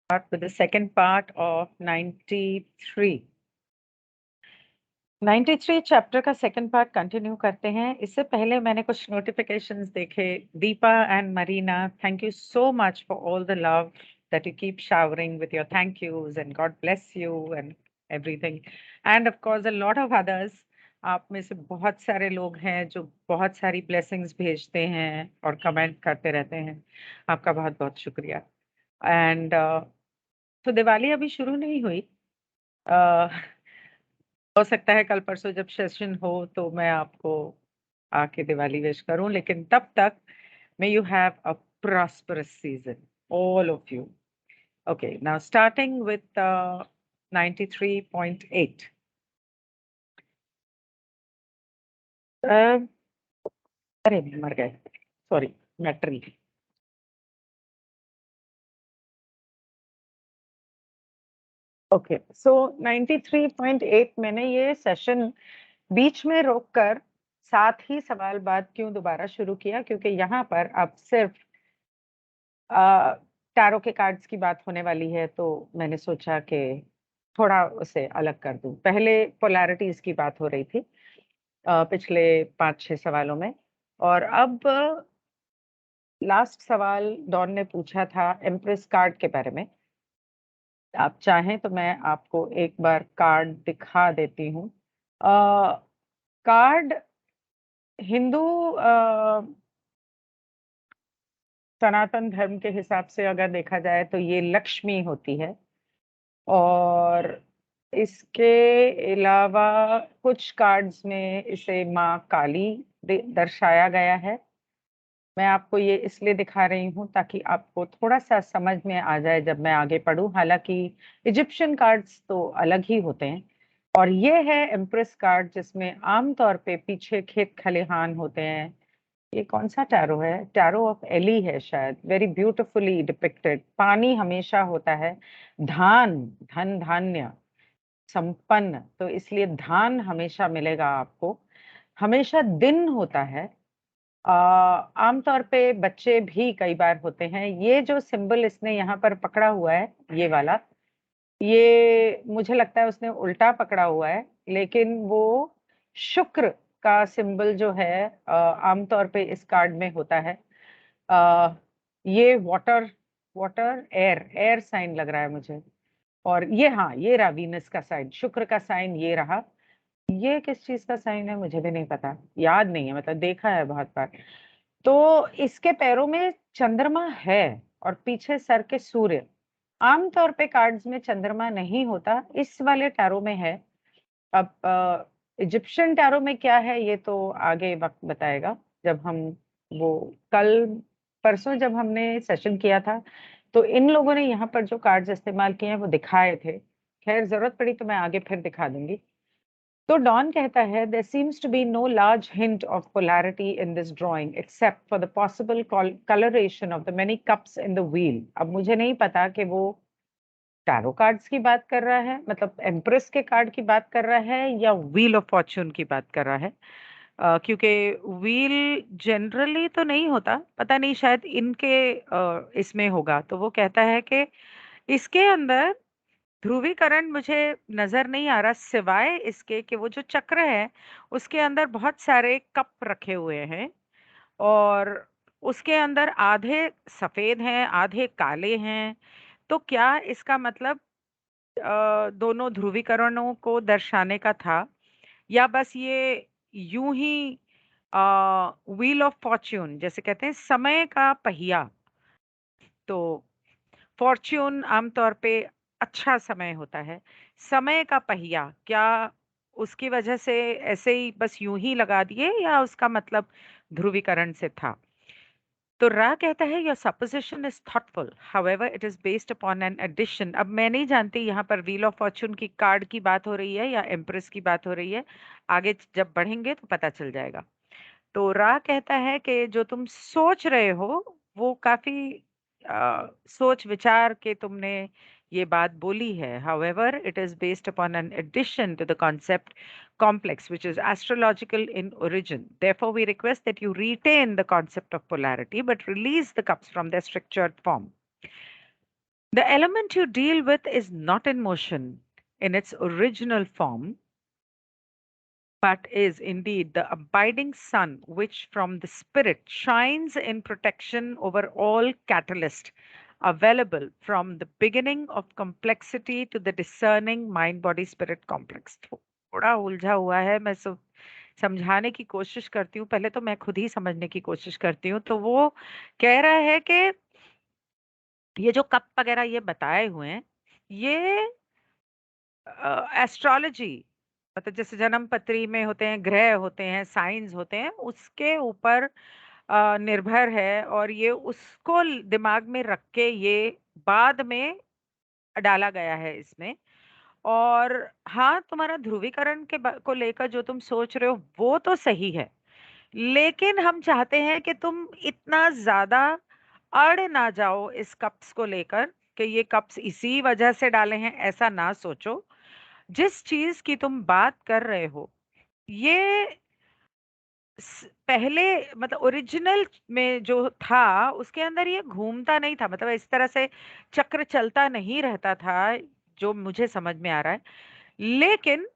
start with the second part of 93. 93 chapter का second part continue करते हैं। इससे पहले मैंने कुछ नोटिफिकेशंस देखे। Deepa and Marina, thank you so much for all the love that you keep showering with your thank yous, and God bless you and everything. And of course a lot of others. आप में से बहुत सारे लोग हैं जो बहुत सारी ब्लेसिंग्स भेजते हैं और कमेंट करते रहते हैं। आपका बहुत बहुत शुक्रिया। एंड तो दिवाली अभी शुरू नहीं हुई। अ, हो सकता है कल परसों जब सेशन हो तो मैं आपको आके दिवाली विश करूं, लेकिन तब तक may you have a prosperous season, all of you. Okay, now starting with 93.8. अरे मर गए, सॉरी, मैट्री। ओके, सो 93.8 मैंने ये सेशन बीच में रोककर 7 ही सवाल बाद क्यों दोबारा शुरू किया, क्योंकि यहाँ पर अब सिर्फ टैरो के कार्ड्स की बात होने वाली है, तो मैंने सोचा कि थोड़ा उसे अलग कर दूं। पहले पोलैरिटीज की बात हो रही थी पिछले 5-6 सवालों में, और अब लास्ट सवाल डॉन ने पूछा था एम्प्रेस कार्ड के बारे में। आप चाहें तो मैं आपको एक बार कार्ड दिखा देती हूँ। कार्ड हिंदू सनातन धर्म के हिसाब से अगर देखा जाए तो ये लक्ष्मी होती है, और इसके अलावा कुछ कार्ड्स में इसे माँ काली दर्शाया गया है। मैं आपको ये इसलिए दिखा रही हूँ ताकि आपको थोड़ा सा समझ में आ जाए जब मैं आगे पढूं। हालांकि इजिप्शियन कार्ड्स तो अलग ही होते हैं, और ये है एम्प्रेस कार्ड जिसमें आमतौर पे पीछे खेत खलिहान होते हैं। ये कौन सा टैरो है? टैरो ऑफ एली है शायद। Very beautifully depicted. पानी हमेशा होता है, धान, धन धान्य, संपन्न, तो इसलिए धान हमेशा मिलेगा आपको। हमेशा दिन होता है। आमतौर पे बच्चे भी कई बार होते हैं। ये जो सिंबल इसने यहाँ पर पकड़ा हुआ है, ये वाला, ये मुझे लगता है उसने उल्टा पकड़ा हुआ है, लेकिन वो शुक्र का सिंबल जो है आमतौर पे इस कार्ड में होता है। ये water, water air, air sign लग रहा है मुझे। और ये, हाँ, ये रहा वीनस का साइन, शुक्र का साइन ये रहा। ये किस चीज का साइन है मुझे भी नहीं पता, याद नहीं है, मतलब देखा है बहुत बार। तो इसके पैरों में चंद्रमा है और पीछे सर के सूर्य। आमतौर पे कार्ड्स में चंद्रमा नहीं होता, इस वाले टैरो में है। अब इजिप्शियन टैरो में क्या है ये तो आगे वक्त बताएगा। जब हम वो कल परसों जब हमने सेशन किया था तो इन लोगों ने यहाँ पर जो कार्ड्स इस्तेमाल किए हैं वो दिखाए थे। खैर, जरूरत पड़ी तो मैं आगे फिर दिखा दूंगी। तो डॉन कहता है there seems to be no large hint of polarity in this drawing except for the possible coloration of the many cups in the wheel। अब मुझे नहीं पता कि वो टैरो कार्ड्स की बात कर रहा है, मतलब एम्प्रेस के कार्ड की बात कर रहा है, या व्हील ऑफ फॉर्च्यून की बात कर रहा है। क्योंकि व्हील जनरली तो नहीं होता, पता नहीं, शायद इनके इसमें होगा। तो वो कहता है कि इसके अंदर ध्रुवीकरण मुझे नजर नहीं आ रहा, सिवाय इसके कि वो जो चक्र है उसके अंदर बहुत सारे कप रखे हुए हैं, और उसके अंदर आधे सफेद हैं आधे काले हैं। तो क्या इसका मतलब दोनों ध्रुवीकरणों को दर्शाने का था, या बस ये यूं ही व्हील ऑफ फॉर्च्यून, जैसे कहते हैं समय का पहिया। तो फॉर्च्यून आमतौर पे अच्छा समय होता है, समय का पहिया, क्या उसकी वजह से ऐसे ही बस यूं ही लगा दिए, या उसका मतलब ध्रुवीकरण से था? तो रा कहता है your supposition is thoughtful, however it is based upon an addition. अब मैं नहीं जानती यहाँ पर व्हील ऑफ फॉर्च्यून की कार्ड की बात हो रही है या एम्प्रेस की बात हो रही है। आगे जब बढ़ेंगे तो पता चल जाएगा। तो रा कहता है कि जो तुम सोच रहे हो वो काफी सोच विचार के तुमने ये बात बोली है। However, it is based upon an addition to the concept complex, which is astrological in origin. Therefore, we request that you retain the concept of polarity, but release the cups from their structured form. The element you deal with is not in motion in its original form, but is indeed the abiding sun, which from the spirit shines in protection over all catalyst available from the beginning of complexity to the discerning mind body spirit complex. थोड़ा उलझा हुआ है, मैं समझाने की कोशिश करती हूँ, पहले तो मैं खुद ही समझने की कोशिश करती हूँ। तो वो कह रहा है कि ये जो कप वगैरह ये बताए हुए हैं, ये एस्ट्रोलॉजी, मतलब जैसे जन्म पत्री में होते हैं, ग्रह होते हैं, साइंस होते हैं, उसके ऊपर निर्भर है, और ये उसको दिमाग में रख के ये बाद में डाला गया है इसमें। और हाँ, तुम्हारा ध्रुवीकरण को लेकर जो तुम सोच रहे हो वो तो सही है, लेकिन हम चाहते हैं कि तुम इतना ज्यादा अड़ ना जाओ इस कप्स को लेकर, कि ये कप्स इसी वजह से डाले हैं, ऐसा ना सोचो। जिस चीज की तुम बात कर रहे हो, ये पहले, मतलब ओरिजिनल में जो था उसके अंदर ये घूमता नहीं था, मतलब इस तरह से चक्र चलता नहीं रहता था, जो मुझे समझ में आ रहा है। लेकिन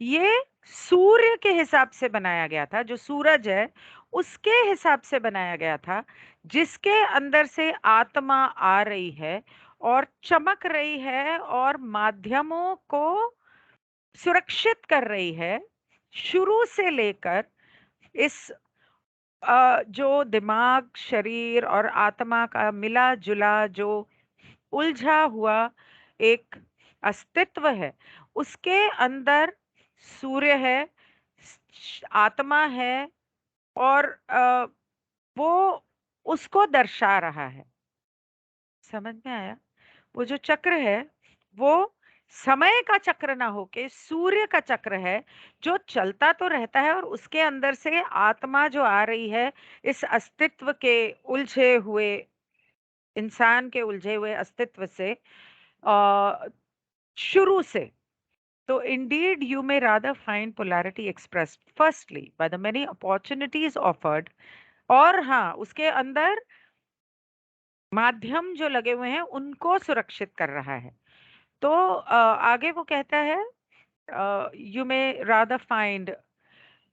ये सूर्य के हिसाब से बनाया गया था, जो सूरज है उसके हिसाब से बनाया गया था, जिसके अंदर से आत्मा आ रही है और चमक रही है और माध्यमों को सुरक्षित कर रही है, शुरू से लेकर इस जो दिमाग, शरीर और आत्मा का मिला जुला, जो उलझा हुआ एक अस्तित्व है, उसके अंदर सूर्य है, आत्मा है, और वो उसको दर्शा रहा है। समझ में आया? वो जो चक्र है वो समय का चक्र ना होके सूर्य का चक्र है, जो चलता तो रहता है, और उसके अंदर से आत्मा जो आ रही है, इस अस्तित्व के उलझे हुए, इंसान के उलझे हुए अस्तित्व से, शुरू से। तो indeed you may rather find polarity expressed firstly by the many opportunities offered, और हाँ, उसके अंदर माध्यम जो लगे हुए हैं उनको सुरक्षित कर रहा है। तो आगे वो कहता है, you may rather find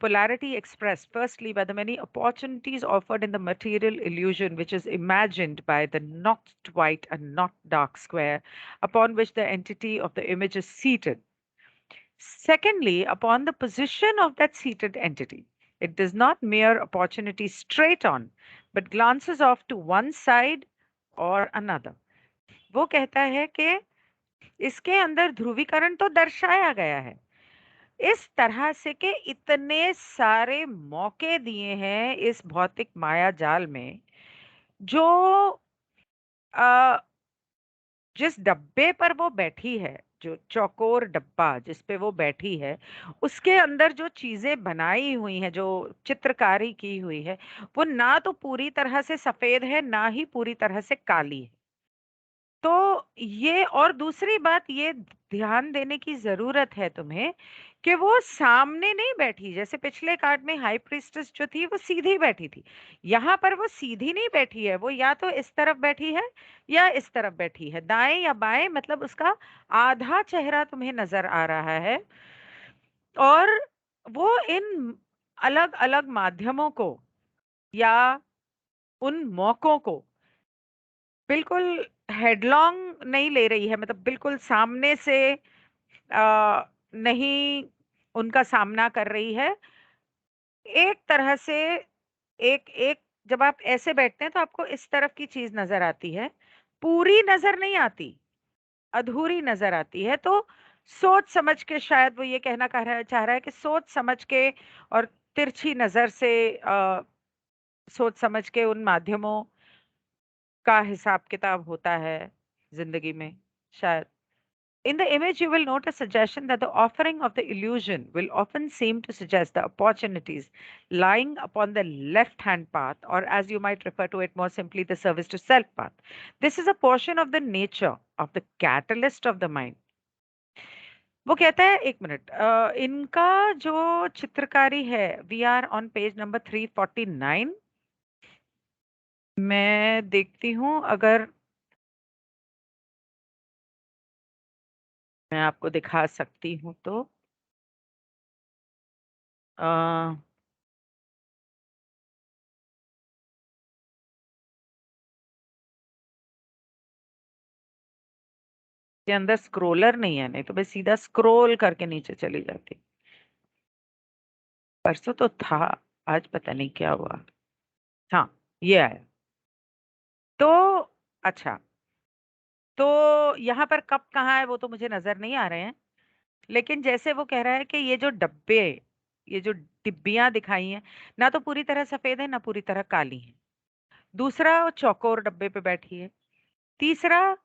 polarity expressed firstly by the many opportunities offered in the material illusion which is imagined by the not white and not dark square upon which the entity of the image is seated. Secondly, upon the position of that seated entity, it does not mere opportunity straight on, but glances off to one side or another. वो कहता है कि इसके अंदर ध्रुवीकरण तो दर्शाया गया है, इस तरह से कि इतने सारे मौके दिए हैं इस भौतिक माया जाल में, जो अ, जिस डब्बे पर वो बैठी है, जो चौकोर डब्बा जिस पे वो बैठी है, उसके अंदर जो चीजें बनाई हुई हैं, जो चित्रकारी की हुई है, वो ना तो पूरी तरह से सफेद है, ना ही पूरी तरह से काली है। तो ये, और दूसरी बात ये ध्यान देने की जरूरत है तुम्हें, कि वो सामने नहीं बैठी, जैसे पिछले कार्ड में हाई प्रीस्टेस जो थी वो सीधी बैठी थी, यहाँ पर वो सीधी नहीं बैठी है, वो या तो इस तरफ बैठी है या इस तरफ बैठी है, दाएं या बाएं, मतलब उसका आधा चेहरा तुम्हें नजर आ रहा है। और वो इन अलग अलग माध्यमों को या उन मौकों को बिल्कुल हेडलॉन्ग नहीं ले रही है, मतलब बिल्कुल सामने से नहीं उनका सामना कर रही है। एक तरह से एक एक जब आप ऐसे बैठते हैं तो आपको इस तरफ की चीज नजर आती है, पूरी नजर नहीं आती, अधूरी नजर आती है। तो सोच समझ के, शायद वो ये कहना चाह रहा है कि सोच समझ के और तिरछी नजर से सोच समझ के उन माध्यमों का हिसाब किताब होता है जिंदगी में, शायद। In the image, you will note a suggestion that the offering of the illusion will often seem to suggest the opportunities lying upon the left hand path, or as you might refer to it more simply, the service to self path. This is a portion of the nature of the catalyst of the mind. वो कहता है, एक minute, इनका जो चित्रकारी है, we are on page number 349। मैं देखती हूँ, अगर मैं आपको दिखा सकती हूँ तो आ, के अंदर स्क्रोलर नहीं है, नहीं तो मैं सीधा स्क्रोल करके नीचे चली जाती। परसों तो था, आज पता नहीं क्या हुआ। हाँ, ये आया। तो अच्छा, तो यहाँ पर कप कहाँ है वो तो मुझे नजर नहीं आ रहे हैं, लेकिन जैसे वो कह रहा है कि ये जो डब्बे, ये जो डिब्बियां दिखाई हैं, ना तो पूरी तरह सफेद है ना पूरी तरह काली है। दूसरा, वो चौकोर डब्बे पे बैठी है। तीसरा,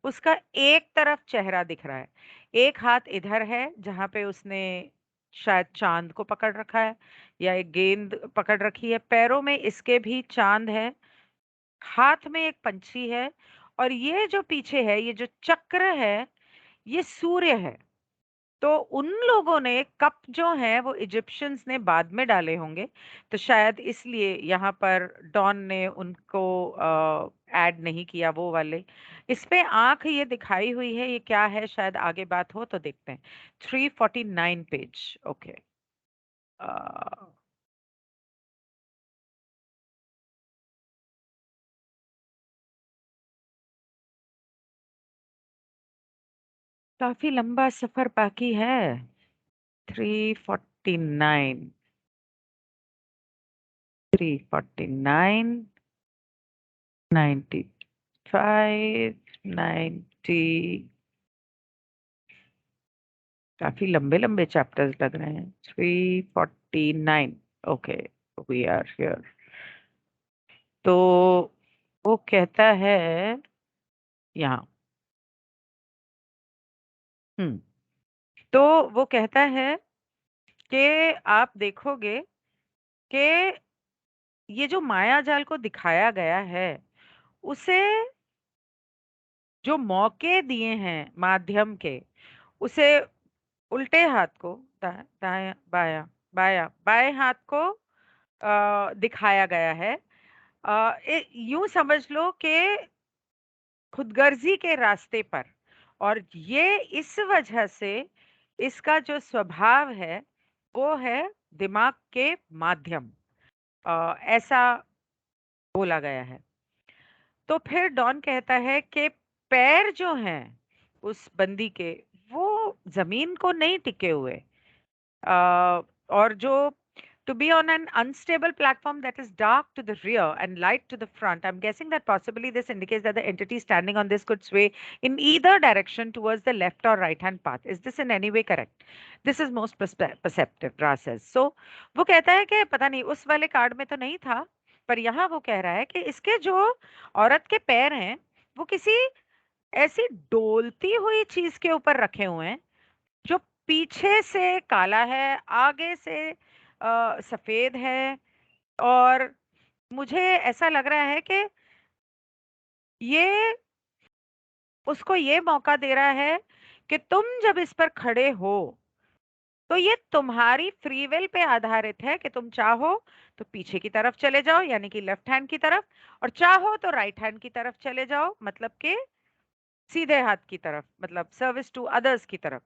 उसका एक तरफ चेहरा दिख रहा है, एक हाथ इधर है जहां पे उसने शायद चांद को पकड़ रखा है या एक गेंद पकड़ रखी है, पैरों में इसके भी चांद है, हाथ में एक पंछी है, और ये जो पीछे है, ये जो चक्र है, ये सूर्य है। तो उन लोगों ने कप जो है वो इजिप्शियंस ने बाद में डाले होंगे, तो शायद इसलिए यहाँ पर डॉन ने उनको ऐड नहीं किया वो वाले। इस पे आंख ये दिखाई हुई है, ये क्या है, शायद आगे बात हो तो देखते हैं। 349 पेज। ओके। काफी लंबा सफर बाकी है। 349, 349, 95, 90। काफी लंबे लंबे चैप्टर्स लग रहे हैं। 349। Okay, we are here. तो वो कहता है यहाँ, हम्म, तो वो कहता है कि आप देखोगे कि ये जो माया जाल को दिखाया गया है, उसे जो मौके दिए हैं माध्यम के, उसे उल्टे हाथ को, दाया बाया, बाएं हाथ को दिखाया गया है। यूं समझ लो कि खुदगर्जी के रास्ते पर, और ये इस वजह से इसका जो स्वभाव है वो है दिमाग के माध्यम, ऐसा बोला गया है। तो फिर डॉन कहता है कि पैर जो हैं उस बंदी के, वो जमीन को नहीं टिके हुए, और जो to be on an unstable platform that is dark to the rear and light to the front. I'm guessing that possibly this indicates that the entity standing on this could sway in either direction towards the left or right hand path. Is this in any way correct? This is most perceptive, Ra says. So वो कहता है कि पता नहीं उस वाले card में तो नहीं था, पर यहाँ वो कह रहा है कि इसके जो औरत के पैर हैं वो किसी ऐसी डोलती हुई चीज के ऊपर रखे हुए हैं जो पीछे से काला है, आगे से सफेद है, और मुझे ऐसा लग रहा है कि ये उसको ये मौका दे रहा है कि तुम जब इस पर खड़े हो तो ये तुम्हारी फ्री विल पे आधारित है कि तुम चाहो तो पीछे की तरफ चले जाओ यानी कि लेफ्ट हैंड की तरफ, और चाहो तो राइट हैंड की तरफ चले जाओ मतलब कि सीधे हाथ की तरफ, मतलब सर्विस टू अदर्स की तरफ।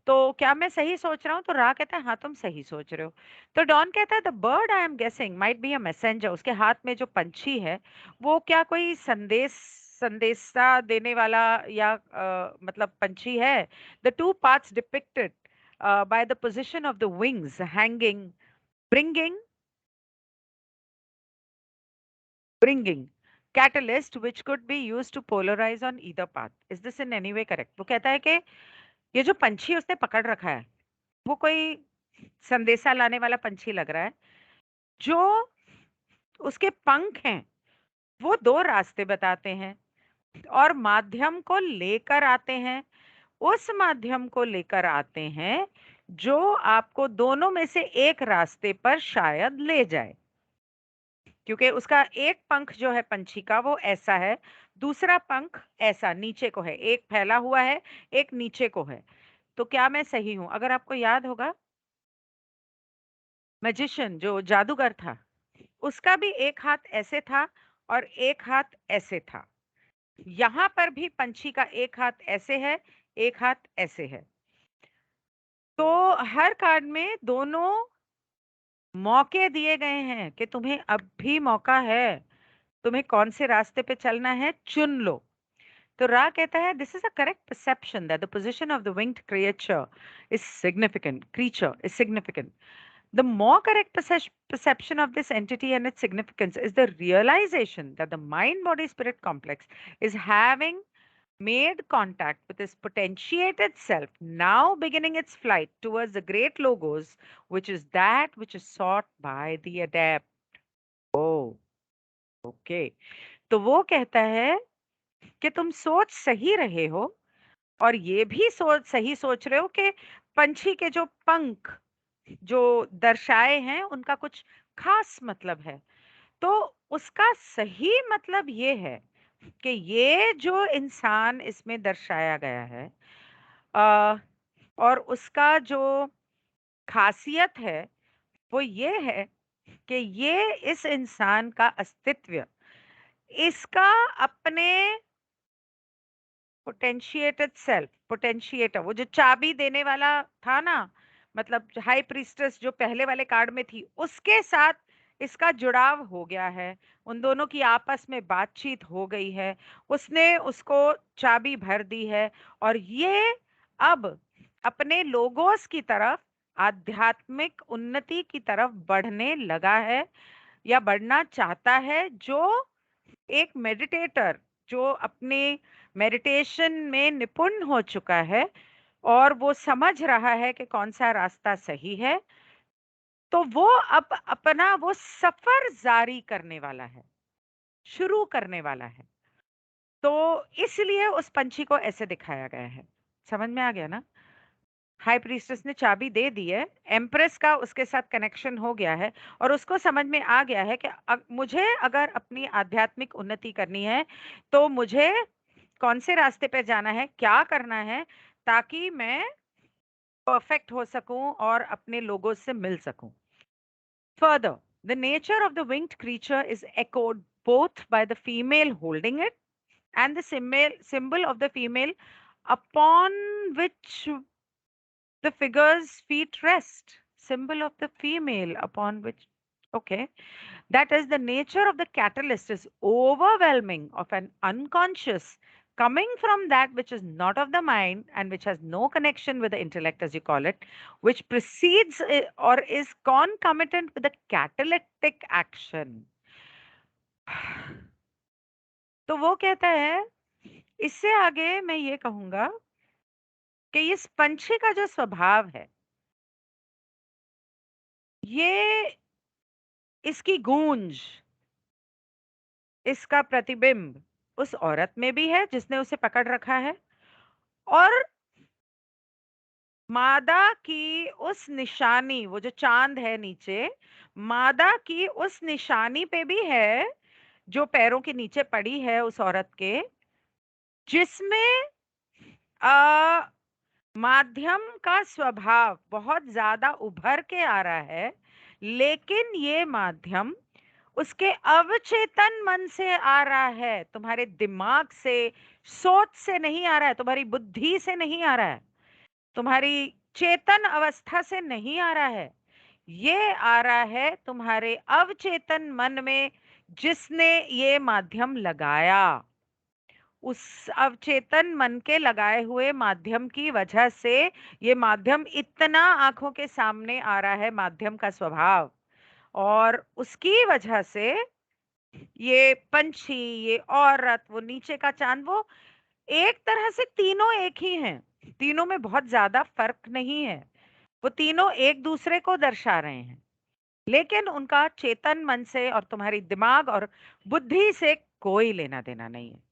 तो क्या मैं सही सोच रहा हूँ? तो रा कहता है हाँ तुम सही सोच रहे हो। तो डॉन कहता है the bird I am guessing might be a messenger. उसके हाथ में जो पंछी है वो क्या कोई संदेशा देने वाला या मतलब पंछी है। The two parts depicted by the position of the wings hanging, bringing bringing catalyst which could be used to polarize on either path. Is this in any way correct? वो कहता है कि ये जो पंछी उसने पकड़ रखा है वो कोई संदेशा लाने वाला पंछी लग रहा है। जो उसके पंख हैं वो दो रास्ते बताते हैं और माध्यम को लेकर आते हैं, उस माध्यम को लेकर आते हैं जो आपको दोनों में से एक रास्ते पर शायद ले जाए, क्योंकि उसका एक पंख जो है पंछी का वो ऐसा है, दूसरा पंख ऐसा नीचे को है, एक फैला हुआ है एक नीचे को है। तो क्या मैं सही हूं? अगर आपको याद होगा, मैजिशियन जो जादूगर था उसका भी एक हाथ ऐसे था और एक हाथ ऐसे था। यहाँ पर भी पंछी का एक हाथ ऐसे है, एक हाथ ऐसे है। तो हर कार्ड में दोनों मौके दिए गए हैं कि तुम्हें अब भी मौका है, तुम्हें कौन से रास्ते पे चलना है, चुन लो। तो रा कहता है this is a correct perception that the position of the winged creature is significant. The more correct perception of this entity and its significance is the realization that the mind body spirit complex is having made contact with its potentiated self, now beginning its flight towards the great logos, which is that which is sought by the adept. Oh, okay. तो वो कहता है कि तुम सोच सही रहे हो, और ये भी सही सोच रहे हो कि पंछी के जो पंख जो दर्शाए हैं उनका कुछ खास मतलब है। तो उसका सही मतलब ये है कि ये जो इंसान इसमें दर्शाया गया है, अ, और उसका जो खासियत है वो ये है कि ये इस इंसान का अस्तित्व इसका अपने पोटेंशिएटेड सेल्फ, पोटेंशिएटर, वो जो चाबी देने वाला था ना, मतलब हाई प्रीस्टेस जो पहले वाले कार्ड में थी, उसके साथ इसका जुड़ाव हो गया है। उन दोनों की आपस में बातचीत हो गई है, उसने उसको चाबी भर दी है, और ये अब अपने लोगोस की तरफ, आध्यात्मिक उन्नति की तरफ बढ़ने लगा है या बढ़ना चाहता है। जो एक मेडिटेटर जो अपने मेडिटेशन में निपुण हो चुका है और वो समझ रहा है कि कौन सा रास्ता सही है, तो वो अब अपना वो सफर जारी करने वाला है, शुरू करने वाला है। तो इसलिए उस पंछी को ऐसे दिखाया गया है। समझ में आ गया ना? हाई प्रीस्टेस ने चाबी दे दी है, एम्प्रेस का उसके साथ कनेक्शन हो गया है, और उसको समझ में आ गया है कि मुझे अगर अपनी आध्यात्मिक उन्नति करनी है तो मुझे कौन से रास्ते पे जाना है, क्या करना है, ताकि मैं परफेक्ट हो सकूं और अपने लोगों से मिल सकूं। Further, the nature of the winged creature is echoed both by the female holding it and the symbol of the female upon which the figure's feet rest. Symbol of the female upon which, okay. That is, the nature of the catalyst is overwhelming of an unconscious coming from that which is not of the mind and which has no connection with the intellect, as you call it, which precedes or is concomitant with the catalytic action. तो वो कहता है, इससे आगे मैं ये कहूंगा कि इस पंछी का जो स्वभाव है, ये इसकी गूंज, इसका प्रतिबिंब उस औरत में भी है जिसने उसे पकड़ रखा है, और मादा की उस निशानी, वो जो चांद है नीचे, मादा की उस निशानी पे भी है जो पैरों के नीचे पड़ी है उस औरत के, जिसमें आ, माध्यम का स्वभाव बहुत ज्यादा उभर के आ रहा है, लेकिन ये माध्यम उसके अवचेतन मन से आ रहा है, तुम्हारे दिमाग से, सोच से नहीं आ रहा है, तुम्हारी बुद्धि से नहीं आ रहा है, तुम्हारी चेतन अवस्था से नहीं आ रहा है। ये आ रहा है तुम्हारे अवचेतन मन में, जिसने ये माध्यम लगाया। उस अवचेतन मन के लगाए हुए माध्यम की वजह से ये माध्यम इतना आंखों के सामने आ रहा है, माध्यम का स्वभाव, और उसकी वजह से ये पंछी, ये औरत, वो नीचे का चांद, वो एक तरह से तीनों एक ही हैं। तीनों में बहुत ज्यादा फर्क नहीं है, वो तीनों एक दूसरे को दर्शा रहे हैं, लेकिन उनका चेतन मन से और तुम्हारी दिमाग और बुद्धि से कोई लेना देना नहीं है।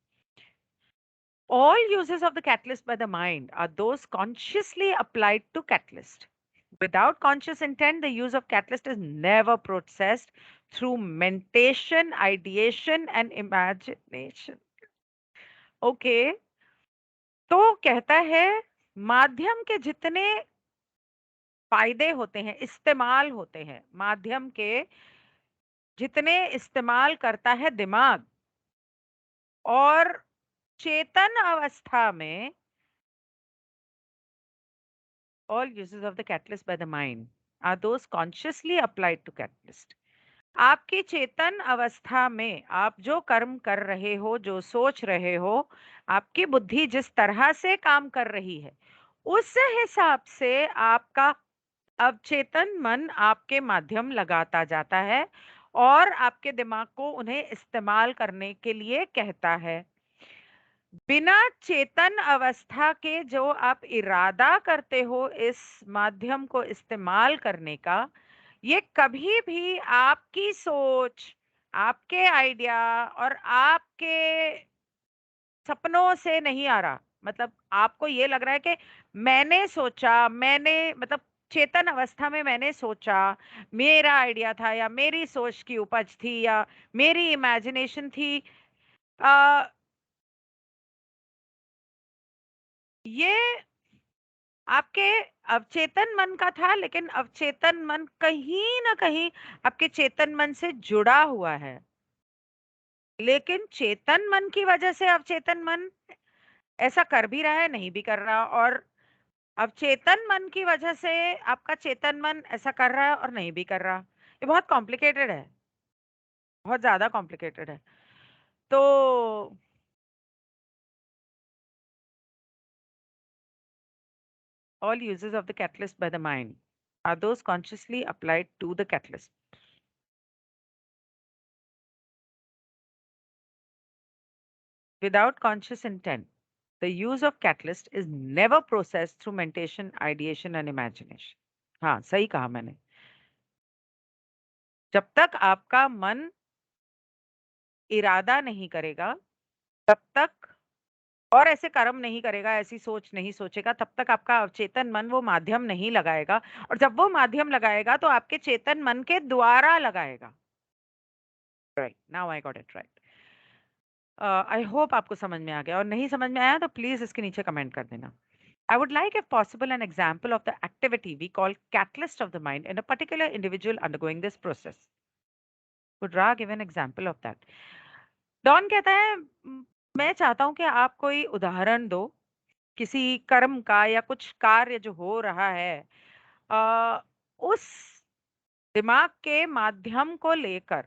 All uses of the catalyst by the mind are those consciously applied to catalyst. Without conscious intent, the use of catalyst is never processed through mentation, ideation, and imagination. Okay, तो कहता है माध्यम के जितने फायदे होते हैं, इस्तेमाल होते हैं, माध्यम के जितने इस्तेमाल करता है दिमाग, और चेतन अवस्था में All uses of the catalyst by the mind are those consciously applied to catalyst. आपकी चेतन अवस्था में आप जो कर्म कर रहे हो, जो सोच रहे हो, आपकी बुद्धि जिस तरह से काम कर रही है, उस हिसाब से आपका अवचेतन मन आपके माध्यम लगाता जाता है और आपके दिमाग को उन्हें इस्तेमाल करने के लिए कहता है। बिना चेतन अवस्था के जो आप इरादा करते हो इस माध्यम को इस्तेमाल करने का, ये कभी भी आपकी सोच, आपके आइडिया और आपके सपनों से नहीं आ रहा। मतलब आपको ये लग रहा है कि मैंने सोचा, मैंने मतलब चेतन अवस्था में मैंने सोचा, मेरा आइडिया था या मेरी सोच की उपज थी या मेरी इमेजिनेशन थी। आ, ये आपके अवचेतन मन का था, लेकिन अवचेतन मन कहीं ना कहीं आपके चेतन मन से जुड़ा हुआ है। लेकिन चेतन मन की वजह से अवचेतन मन ऐसा कर भी रहा है, नहीं भी कर रहा, और अवचेतन मन की वजह से आपका चेतन मन ऐसा कर रहा है और नहीं भी कर रहा। ये बहुत कॉम्प्लिकेटेड है, बहुत ज्यादा कॉम्प्लिकेटेड है। तो all uses of the catalyst by the mind are those consciously applied to the catalyst. Without conscious intent, the use of catalyst is never processed through mentation, ideation and imagination. हाँ, सही कहा मैंने। जब तक आपका मन इरादा नहीं करेगा, तब तक और ऐसे कर्म नहीं करेगा, ऐसी सोच नहीं सोचेगा, तब तक आपका अवचेतन मन वो माध्यम नहीं लगाएगा। और जब वो माध्यम लगाएगा तो आपके चेतन मन के द्वारा लगाएगा। Right, now I got it right. I hope आपको समझ में आ गया, और नहीं समझ में आया तो प्लीज इसके नीचे कमेंट कर देना। I would like, if possible, an example of the activity we call catalyst of the mind in a particular individual undergoing this process. Would Ra give an example of that? Don कहता है, मैं चाहता हूं कि आप कोई उदाहरण दो किसी कर्म का या कुछ कार्य जो हो रहा है, उस दिमाग के माध्यम को लेकर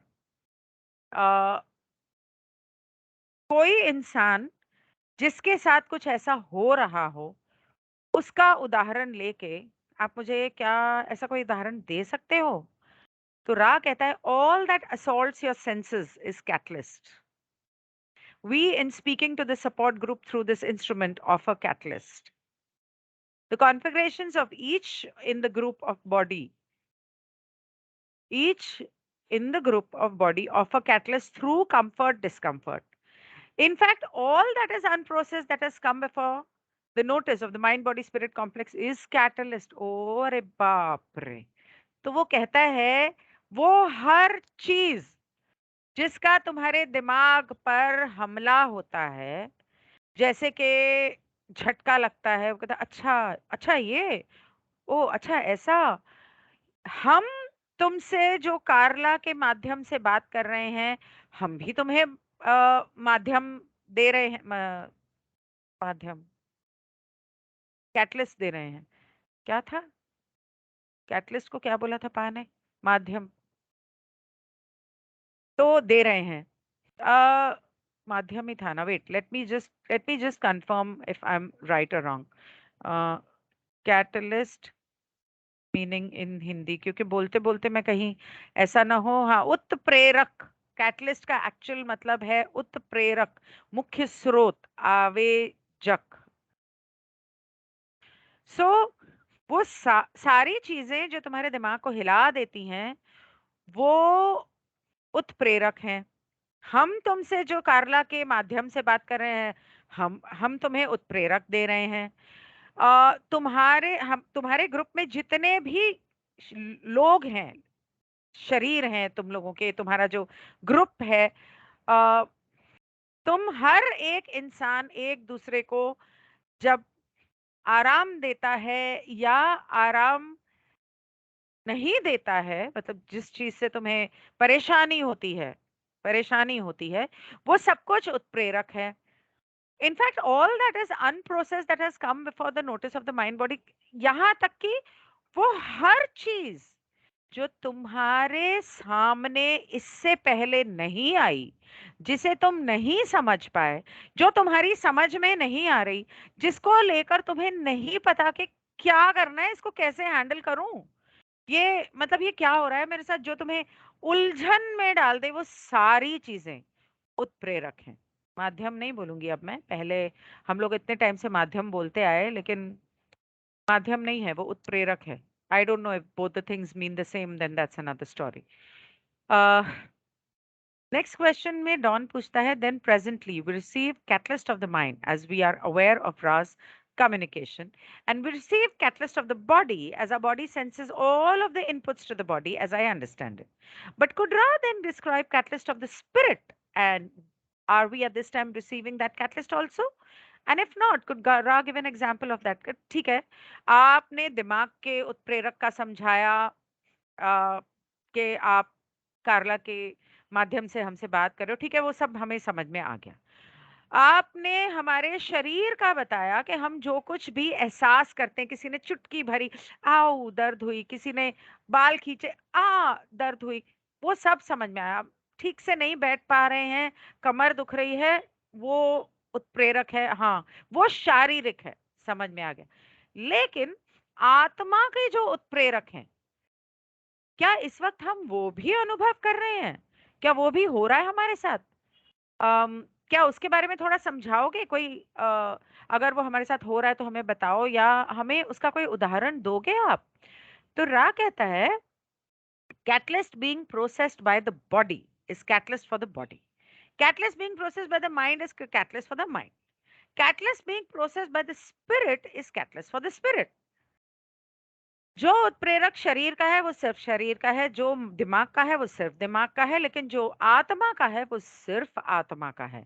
अ, कोई इंसान जिसके साथ कुछ ऐसा हो रहा हो, उसका उदाहरण लेके आप मुझे क्या ऐसा कोई उदाहरण दे सकते हो? तो रा कहता है, all that assaults your senses is catalyst. We, in speaking to the support group through this instrument, offer catalyst. The configurations of in the group of body, each in the group of body offer catalyst through comfort, discomfort. In fact, all that is unprocessed that has come before the notice of the mind body spirit complex is catalyst. Oh, अरे बाप रे! तो वो कहता है, वो हर चीज जिसका तुम्हारे दिमाग पर हमला होता है, जैसे कि झटका लगता है, वो कहता है, अच्छा अच्छा ये, ओ अच्छा ऐसा, हम तुमसे जो कार्ला के माध्यम से बात कर रहे हैं, हम भी तुम्हें माध्यम दे रहे हैं, माध्यम कैटलिस्ट दे रहे हैं। क्या था कैटलिस्ट को, क्या बोला था पा ने? माध्यम तो दे रहे हैं। माध्यम ही था ना। Wait, let me just confirm if I am right और wrong. Catalyst meaning in Hindi, क्योंकि बोलते बोलते मैं कहीं ऐसा ना हो। हाँ, उत्प्रेरक। कैटलिस्ट का एक्चुअल मतलब है उत्प्रेरक, मुख्य स्रोत, आवेजक। सो वो सारी चीजें जो तुम्हारे दिमाग को हिला देती हैं, वो उत्प्रेरक हैं। हम तुमसे जो कार्ला के माध्यम से बात कर रहे हैं, हम तुम्हें उत्प्रेरक दे रहे हैं। तुम्हारे ग्रुप में जितने भी लोग हैं, शरीर हैं तुम लोगों के, तुम्हारा जो ग्रुप है, अ, तुम हर एक इंसान एक दूसरे को जब आराम देता है या आराम नहीं देता है, मतलब जिस चीज से तुम्हें परेशानी होती है, वो सब कुछ उत्प्रेरक है। In fact all that is unprocessed that has come before the notice of the mind body, यहाँ तक कि वो हर चीज जो तुम्हारे सामने इससे पहले नहीं आई, जिसे तुम नहीं समझ पाए, जो तुम्हारी समझ में नहीं आ रही, जिसको लेकर तुम्हें नहीं पता कि क्या करना है, इसको कैसे हैंडल करूं, ये मतलब ये क्या हो रहा है मेरे साथ, जो तुम्हें उलझन में डाल दे, वो सारी चीजें उत्प्रेरक हैं। माध्यम नहीं बोलूंगी अब मैं, पहले हम लोग इतने टाइम से माध्यम बोलते आए, लेकिन माध्यम नहीं है, वो उत्प्रेरक है। I don't know if both the things mean the same, then that's another story. Next question में डॉन पूछता है, then presently we receive catalyst of the mind as we are aware of Ra's communication, and we receive catalyst of the body as our body senses all of the inputs to the body, as I understand it. But could Ra then describe catalyst of the spirit, and are we at this time receiving that catalyst also? And if not, could Ra give an example of that? ठीक है, आपने दिमाग के उत्प्रेरक का समझाया, कि आप कार्ला के माध्यम से हमसे बात कर रहे हो, ठीक है, वो सब हमें समझ में आ गया। आपने हमारे शरीर का बताया कि हम जो कुछ भी एहसास करते हैं, किसी ने चुटकी भरी, आओ दर्द हुई, किसी ने बाल खींचे, दर्द हुई, वो सब समझ में आया। आप ठीक से नहीं बैठ पा रहे हैं, कमर दुख रही है, वो उत्प्रेरक है, हाँ, वो शारीरिक है, समझ में आ गया। लेकिन आत्मा के जो उत्प्रेरक हैं, क्या इस वक्त हम वो भी अनुभव कर रहे हैं? क्या वो भी हो रहा है हमारे साथ? क्या उसके बारे में थोड़ा समझाओगे? कोई अगर वो हमारे साथ हो रहा है तो हमें बताओ, या हमें उसका कोई उदाहरण दोगे आप? तो रा कहता है, catalyst being processed by the body is catalyst for the body. Catalyst being processed by the mind is catalyst for the mind. Catalyst being processed by the spirit is catalyst for the spirit. जो उत्प्रेरक शरीर का है वो सिर्फ शरीर का है, जो दिमाग का है वो सिर्फ दिमाग का है, लेकिन जो आत्मा का है वो सिर्फ आत्मा का है।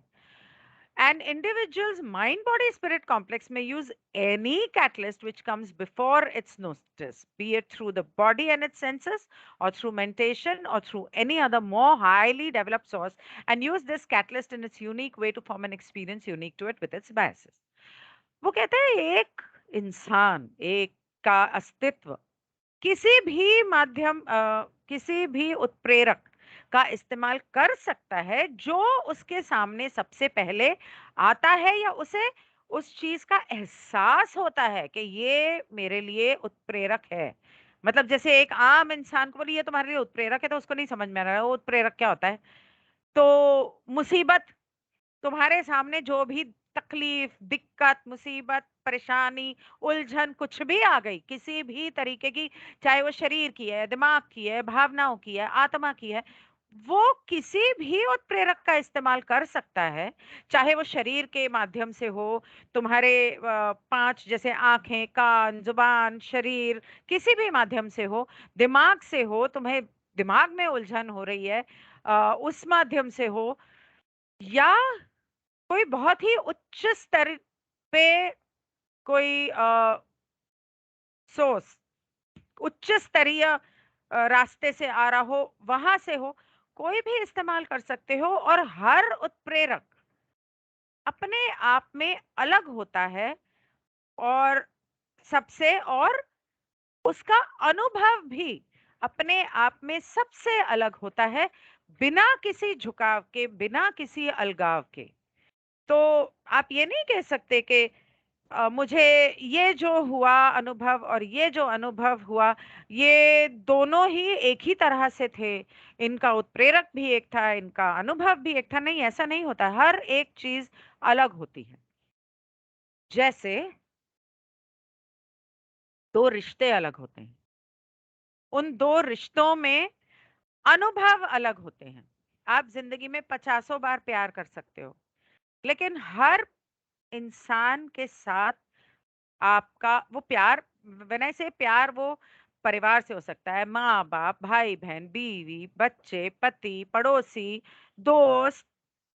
An individual's mind body spirit complex may use any catalyst which comes before its notice, be it through the body and its senses, or through meditation, or through any other more highly developed source, and use this catalyst in its unique way to form an experience unique to it with its biases. वो कहते हैं एक इंसान, एक का अस्तित्व किसी भी माध्यम, किसी भी उत्प्रेरक का इस्तेमाल कर सकता है, जो उसके सामने सबसे पहले आता है, या उसे उस चीज का एहसास होता है कि ये मेरे लिए उत्प्रेरक है। मतलब जैसे एक आम इंसान को बोली ये तुम्हारे लिए उत्प्रेरक है, तो उसको नहीं समझ में आ रहा है वो उत्प्रेरक क्या होता है। तो मुसीबत, तुम्हारे सामने जो भी तकलीफ, दिक्कत, मुसीबत, परेशानी, उलझन कुछ भी आ गई, किसी भी तरीके की, चाहे वो शरीर की है, दिमाग की है, भावनाओं की है, आत्मा की है, वो किसी भी उत्प्रेरक का इस्तेमाल कर सकता है। चाहे वो शरीर के माध्यम से हो, तुम्हारे पांच जैसे आंखें, कान, जुबान, शरीर, किसी भी माध्यम से हो, दिमाग से हो, तुम्हें दिमाग में उलझन हो रही है, उस माध्यम से हो, या कोई बहुत ही उच्च स्तर पे कोई सोर्स, उच्च स्तरीय रास्ते से आ रहा हो, वहां से हो, कोई भी इस्तेमाल कर सकते हो। और हर उत्प्रेरक अपने आप में अलग होता है, और सबसे, और उसका अनुभव भी अपने आप में सबसे अलग होता है, बिना किसी झुकाव के, बिना किसी अलगाव के। तो आप ये नहीं कह सकते कि मुझे ये जो हुआ अनुभव और ये जो अनुभव हुआ, ये दोनों ही एक ही तरह से थे, इनका उत्प्रेरक भी एक था, इनका अनुभव भी एक था। नहीं, ऐसा नहीं होता, हर एक चीज अलग होती है। जैसे दो रिश्ते अलग होते हैं, उन दो रिश्तों में अनुभव अलग होते हैं। आप जिंदगी में पचासों बार प्यार कर सकते हो, लेकिन हर इंसान के साथ आपका वो प्यार, व्हेन आई से प्यार, वो परिवार से हो सकता है, माँ बाप, भाई बहन, बीवी, बच्चे, पति, पड़ोसी, दोस्त,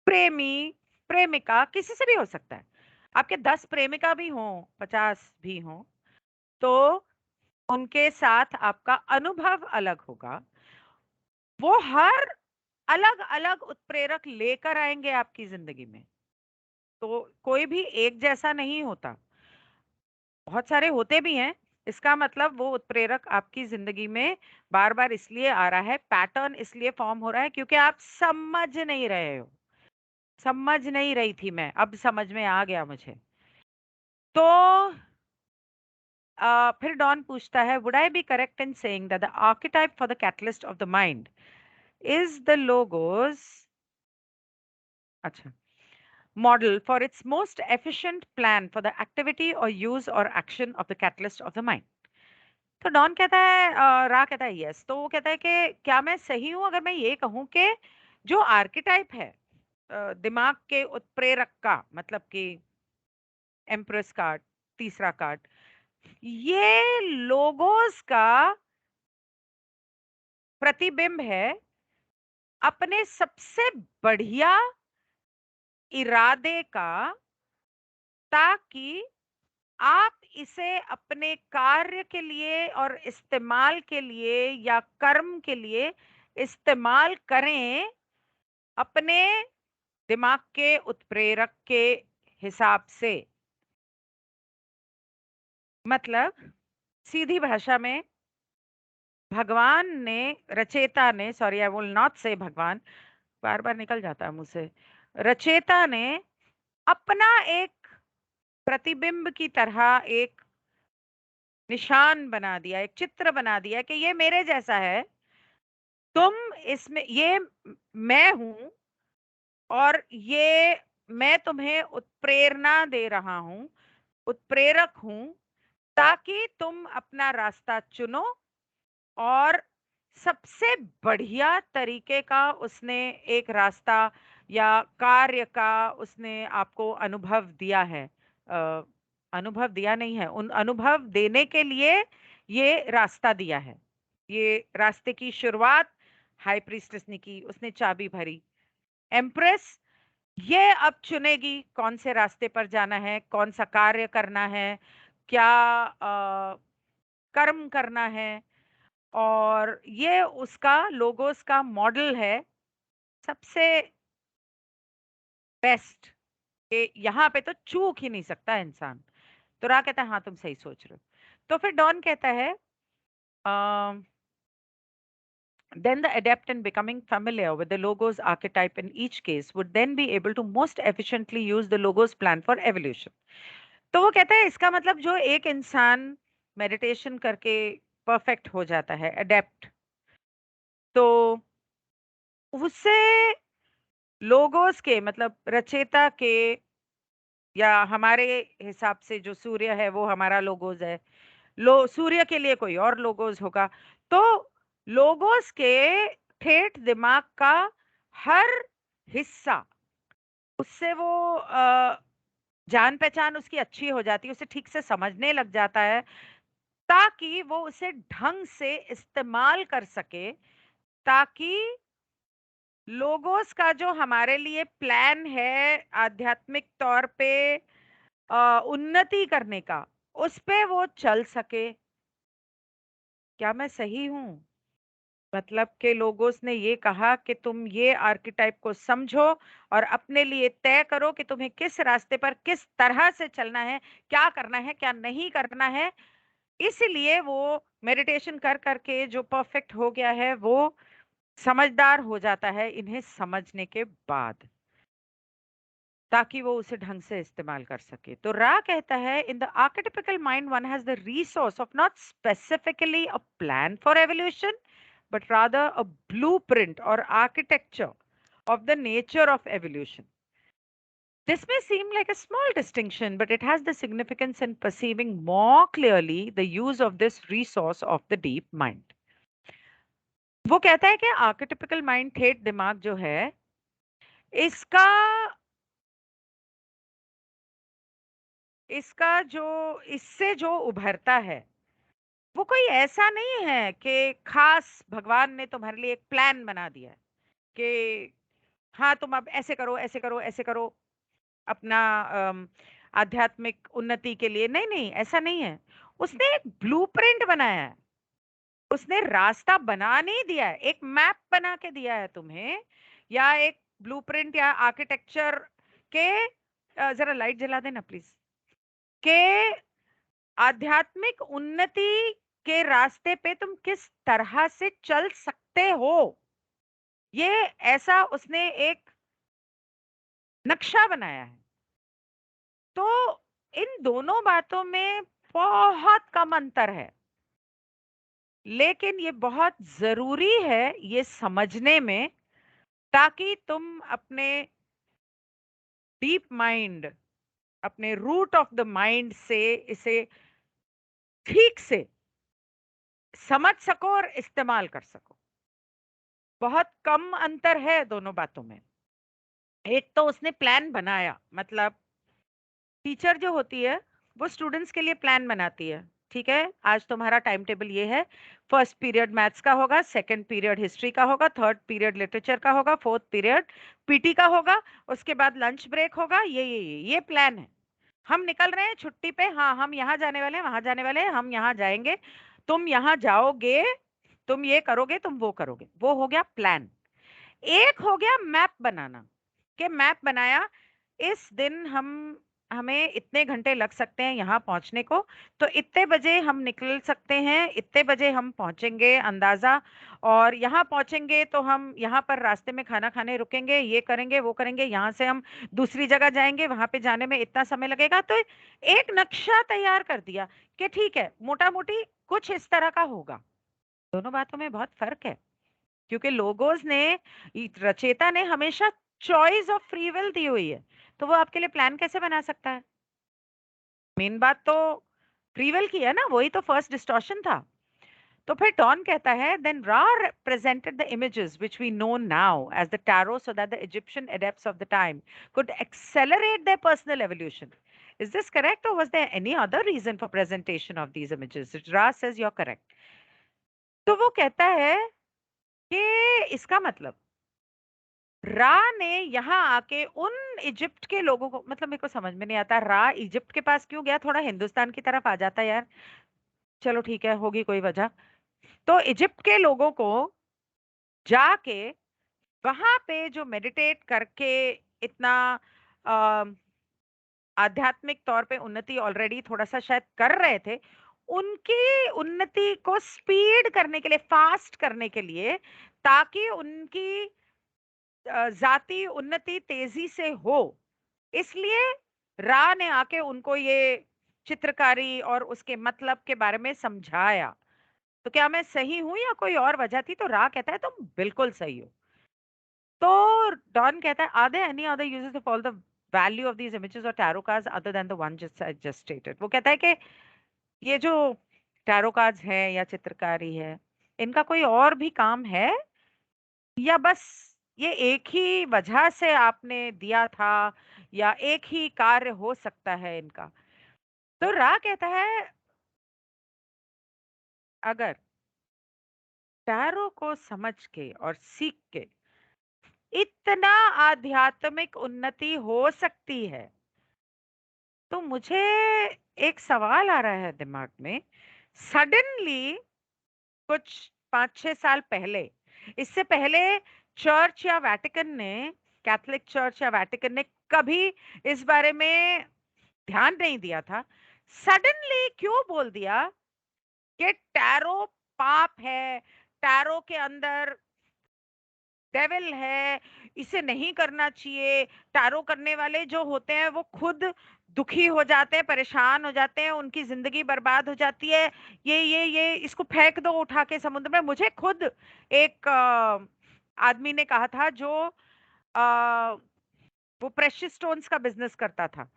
प्रेमी, प्रेमिका, किसी से भी हो सकता है। आपके 10 प्रेमिका भी हों, 50 भी हों, तो उनके साथ आपका अनुभव अलग होगा। वो हर अलग अलग उत्प्रेरक लेकर आएंगे आपकी जिंदगी में। तो कोई भी एक जैसा नहीं होता, बहुत सारे होते भी हैं। इसका मतलब वो उत्प्रेरक आपकी जिंदगी में बार बार इसलिए आ रहा है, पैटर्न इसलिए फॉर्म हो रहा है क्योंकि आप समझ नहीं रहे हो। समझ नहीं रही थी मैं, अब समझ में आ गया मुझे। तो फिर डॉन पूछता है, would I be correct in saying that the archetype for the catalyst of the mind is the logos, अच्छा, model for its most efficient plan for the activity or use or action of the catalyst of the mind. तो Don कहता है, रा कहता है yes. तो वो कहता है कि क्या मैं सही हूं अगर मैं ये कहूं कि जो आर्किटाइप है दिमाग के उत्प्रेरक का, मतलब कि एम्प्रेस कार्ड, तीसरा कार्ड, ये लोगोस का प्रतिबिंब है अपने सबसे बढ़िया इरादे का, ताकि आप इसे अपने कार्य के लिए और इस्तेमाल के लिए या कर्म के लिए इस्तेमाल करें अपने दिमाग के उत्प्रेरक के हिसाब से। मतलब सीधी भाषा में, भगवान ने, रचेता ने, सॉरी आई विल नॉट से भगवान, बार बार निकल जाता है मुंह से, रचेता ने अपना एक प्रतिबिंब की तरह एक निशान बना दिया, एक चित्र बना दिया कि ये मेरे जैसा है, तुम इसमें, ये मैं हूं, और ये मैं तुम्हें उत्प्रेरणा दे रहा हूं, उत्प्रेरक हूं, ताकि तुम अपना रास्ता चुनो। और सबसे बढ़िया तरीके का उसने एक रास्ता या कार्य का उसने आपको अनुभव दिया है। अनुभव दिया नहीं है, उन अनुभव देने के लिए ये रास्ता दिया है। ये रास्ते की शुरुआत हाई प्रीस्टेस ने की, उसने चाबी भरी। एम्प्रेस ये अब चुनेगी कौन से रास्ते पर जाना है, कौन सा कार्य करना है, क्या कर्म करना है। और ये उसका लोगोस का मॉडल है, सबसे बेस्ट, कि यहाँ पे तो चूक ही नहीं सकता इंसान। तो रा कहता है हाँ तुम सही सोच रहे हो। तो फिर डॉन कहता है, then the adept in becoming familiar with the logos archetype in each case would then be able to most efficiently use the logos plan for evolution. तो वो कहता है इसका मतलब जो एक इंसान मेडिटेशन करके परफेक्ट हो जाता है, अडेप्ट, तो उससे लोगोस के, मतलब रचेता के, या हमारे हिसाब से जो सूर्य है वो हमारा लोगोस है, सूर्य के लिए कोई और लोगोस होगा। तो लोगोस के ठेठ दिमाग का हर हिस्सा, उससे वो जान पहचान उसकी अच्छी हो जाती है, उसे ठीक से समझने लग जाता है, ताकि वो उसे ढंग से इस्तेमाल कर सके, ताकि लोगोस का जो हमारे लिए प्लान है आध्यात्मिक तौर पे उन्नति करने का, उस पे वो चल सके। क्या मैं सही हूं? मतलब के लोगोस ने ये कहा कि तुम ये आर्किटाइप को समझो और अपने लिए तय करो कि तुम्हें किस रास्ते पर किस तरह से चलना है, क्या करना है, क्या नहीं करना है। इसलिए वो मेडिटेशन कर करके जो परफेक्ट हो गया है वो समझदार हो जाता है इन्हें समझने के बाद, ताकि वो उसे ढंग से इस्तेमाल कर सके। तो रा कहता है, in the archetypical mind one has the resource of not specifically a plan for evolution, but rather a blueprint or architecture of the nature of evolution. This may seem like a small distinction, but it has the significance in perceiving more clearly the use of this resource of the deep mind. वो कहता है कि आर्केटिपिकल mind, ठेठ दिमाग जो है, इसका इसका जो इससे जो उभरता है वो कोई ऐसा नहीं है कि खास भगवान ने तुम्हारे लिए एक प्लान बना दिया है कि हाँ तुम अब ऐसे करो, ऐसे करो, ऐसे करो अपना आध्यात्मिक उन्नति के लिए। नहीं नहीं, ऐसा नहीं है। उसने एक ब्लूप्रिंट बनाया है, उसने रास्ता बना नहीं दिया है, एक मैप बना के दिया है तुम्हें, या एक ब्लूप्रिंट या आर्किटेक्चर के जरा लाइट जला देना प्लीज, के आध्यात्मिक उन्नति के रास्ते पे तुम किस तरह से चल सकते हो, ये ऐसा उसने एक नक्शा बनाया है। तो इन दोनों बातों में बहुत कम अंतर है, लेकिन ये बहुत जरूरी है ये समझने में, ताकि तुम अपने डीप माइंड, अपने रूट ऑफ द माइंड से इसे ठीक से समझ सको और इस्तेमाल कर सको। बहुत कम अंतर है दोनों बातों में। एक तो उसने प्लान बनाया, मतलब टीचर जो होती है वो स्टूडेंट्स के लिए प्लान बनाती है। ठीक है, आज तुम्हारा टाइम टेबल ये है, फर्स्ट पीरियड मैथ्स का होगा, सेकंड पीरियड हिस्ट्री का होगा, थर्ड पीरियड लिटरेचर का होगा, फोर्थ पीरियड पीटी का होगा, उसके बाद लंच ब्रेक होगा। ये प्लान है। हम निकल रहे हैं छुट्टी पे, हाँ हम यहाँ जाने वाले हैं, वहां जाने वाले हैं, हम यहाँ जाएंगे, तुम यहाँ जाओगे, तुम ये करोगे, तुम वो करोगे। वो हो गया प्लान। एक हो गया मैप बनाना, कि मैप बनाया, इस दिन हम हमें इतने घंटे लग सकते हैं यहाँ पहुंचने को, तो इतने बजे हम निकल सकते हैं, इतने बजे हम पहुंचेंगे अंदाजा, और यहाँ पहुंचेंगे तो हम यहाँ पर रास्ते में खाना खाने रुकेंगे, ये करेंगे वो करेंगे, यहाँ से हम दूसरी जगह जाएंगे, वहां पे जाने में इतना समय लगेगा। तो एक नक्शा तैयार कर दिया कि ठीक है, मोटा मोटी कुछ इस तरह का होगा। दोनों बातों में बहुत फर्क है, क्योंकि लोगोस ने, रचेता ने हमेशा चॉइस ऑफ फ्री विल दी हुई है, तो वो आपके लिए प्लान कैसे बना सकता है? मेन बात तो फ्री विल की है ना, वही तो फर्स्ट डिस्टॉर्शन था। तो फिर डॉन कहता है, देन रा presented the images which we know now as the tarot so that the Egyptian adepts of the time could accelerate their personal evolution. Is this correct, or was there any other reason for presentation of these images? Ra says you're correct. तो वो कहता है कि इसका मतलब रा ने यहाँ आके उन इजिप्ट के लोगों को, मतलब मेरे को समझ में नहीं आता रा इजिप्ट के पास क्यों गया, थोड़ा हिंदुस्तान की तरफ आ जाता यार। चलो ठीक है, होगी कोई वजह। तो इजिप्ट के लोगों को जाके वहां पे जो मेडिटेट करके इतना अ, आध्यात्मिक तौर पे उन्नति ऑलरेडी थोड़ा सा शायद कर रहे थे, उनकी उन्नति को स्पीड करने के लिए, फास्ट करने के लिए, ताकि उनकी जाति उन्नति तेजी से हो, इसलिए रा ने आके उनको ये चित्रकारी और उसके मतलब के बारे में समझाया। तो क्या मैं सही हूं या कोई और वजह थी? तो रा कहता है तुम बिल्कुल सही हो। तो डॉन कहता है, are there any other uses of all the value of these images और tarot cards other than the one just I just stated? वो कहता है कि ये जो टैरो कार्ड्स हैं या चित्रकारी है, इनका कोई और भी काम है, या बस ये एक ही वजह से आपने दिया था, या एक ही कार्य हो सकता है इनका? तो रा कहता है, अगर टैरो को समझ के और सीख के इतना आध्यात्मिक उन्नति हो सकती है, तो मुझे एक सवाल आ रहा है दिमाग में। सडनली कुछ 5-6 साल पहले, इससे पहले चर्च या वेटिकन ने, कैथोलिक चर्च या वेटिकन ने कभी इस बारे में ध्यान नहीं दिया था, सडनली क्यों बोल दिया कि टैरो पाप है, टैरो के अंदर डेविल है, इसे नहीं करना चाहिए। टैरो करने वाले जो होते हैं वो खुद दुखी हो जाते हैं, परेशान हो जाते हैं, उनकी जिंदगी बर्बाद हो जाती है, ये इसको फेंक दो उठा के समुद्र में। मुझे खुद एक आदमी ने कहा था, जो वो प्रेशियस स्टोन्स का बिजनेस करता था,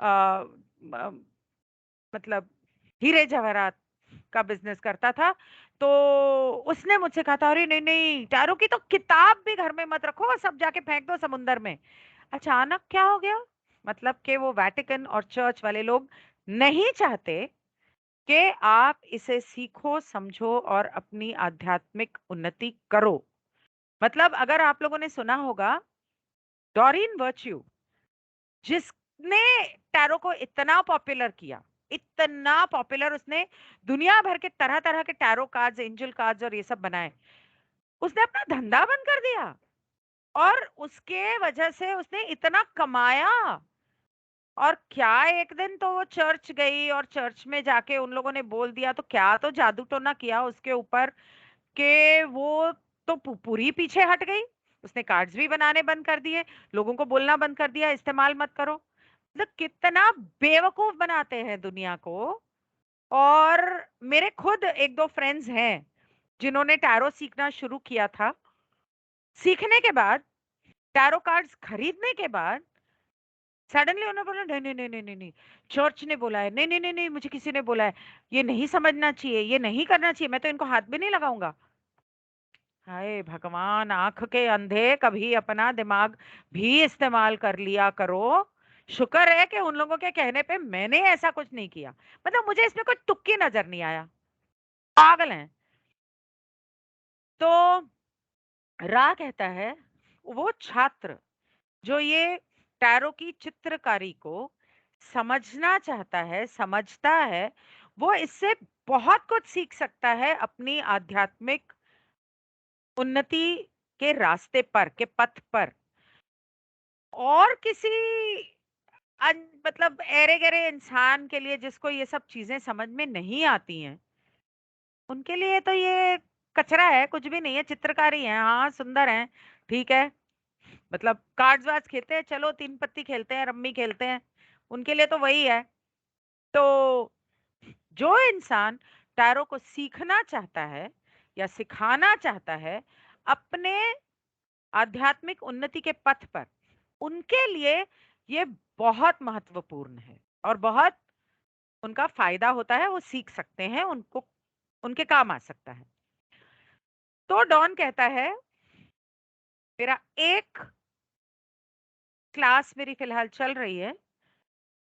अ, म- मतलब हीरे जवाहरात का बिजनेस करता था। तो उसने मुझसे कहा था, अरे नहीं नहीं, टैरो की तो किताब भी घर में मत रखो, सब जाके फेंक दो समुंदर में। अचानक क्या हो गया? मतलब कि वो वेटिकन और चर्च वाले लोग नहीं चाहते कि आप इसे सीखो, समझो और अपनी आध्यात्मिक उन्नति करो। मतलब अगर आप लोगों ने सुना होगा, डॉरिन वर्च्यू, जिसने टैरो को इतना पॉपुलर किया, इतना पॉपुलर, उसने दुनिया भर के तरह तरह के टैरो कार्ड्स, एंजल कार्ड्स और ये सब बनाए, उसने अपना धंधा बंद कर दिया, और उसके वजह से उसने इतना कमाया। और क्या एक दिन तो वो चर्च गई और चर्च में जाके उन लोगों ने बोल दिया, तो क्या तो जादू टोना किया उसके ऊपर कि वो तो पूरी पीछे हट गई। उसने कार्ड्स भी बनाने बंद कर दिए, लोगों को बोलना बंद कर दिया इस्तेमाल मत करो। मतलब कितना बेवकूफ बनाते हैं दुनिया को। और मेरे खुद एक दो फ्रेंड्स हैं जिन्होंने टैरो सीखना शुरू किया था। सीखने के बाद, टैरो कार्ड्स खरीदने के बाद सडनली उन्होंने बोला नहीं नहीं नहीं नहीं नहीं नहीं, चर्च ने बोला है, नहीं नहीं नहीं नहीं, मुझे किसी ने बोला है, ये नहीं समझना चाहिए, ये नहीं करना चाहिए, मैं तो इनको हाथ भी नहीं लगाऊंगा। हाय भगवान, आंख के अंधे, कभी अपना दिमाग भी इस्तेमाल कर लिया करो। शुक्र है कि उन लोगों के कहने पे मैंने ऐसा कुछ नहीं किया। मतलब मुझे इसमें कोई तुक्की नजर नहीं आया। पागल हैं। तो रा कहता है वो छात्र जो ये टैरो की चित्रकारी को समझना चाहता है, समझता है, वो इससे बहुत कुछ सीख सकता है अपनी आध्यात्मिक उन्नति के रास्ते पर, के पथ पर। और किसी मतलब ऐरे गहरे इंसान के लिए जिसको ये सब चीजें समझ में नहीं आती हैं, उनके लिए तो ये कचरा है, कुछ भी नहीं है। चित्रकारी है, हाँ सुंदर है, ठीक है। मतलब कार्ड्स वार्ड्स खेलते हैं, चलो तीन पत्ती खेलते हैं, रम्मी खेलते हैं, उनके लिए तो वही है। तो जो इंसान टैरो को सीखना चाहता है या सिखाना चाहता है अपने आध्यात्मिक उन्नति के पथ पर, उनके लिए ये बहुत महत्वपूर्ण है और बहुत उनका फायदा होता है। वो सीख सकते हैं, उनको उनके काम आ सकता है। तो डॉन कहता है मेरा एक क्लास मेरी फिलहाल चल रही है,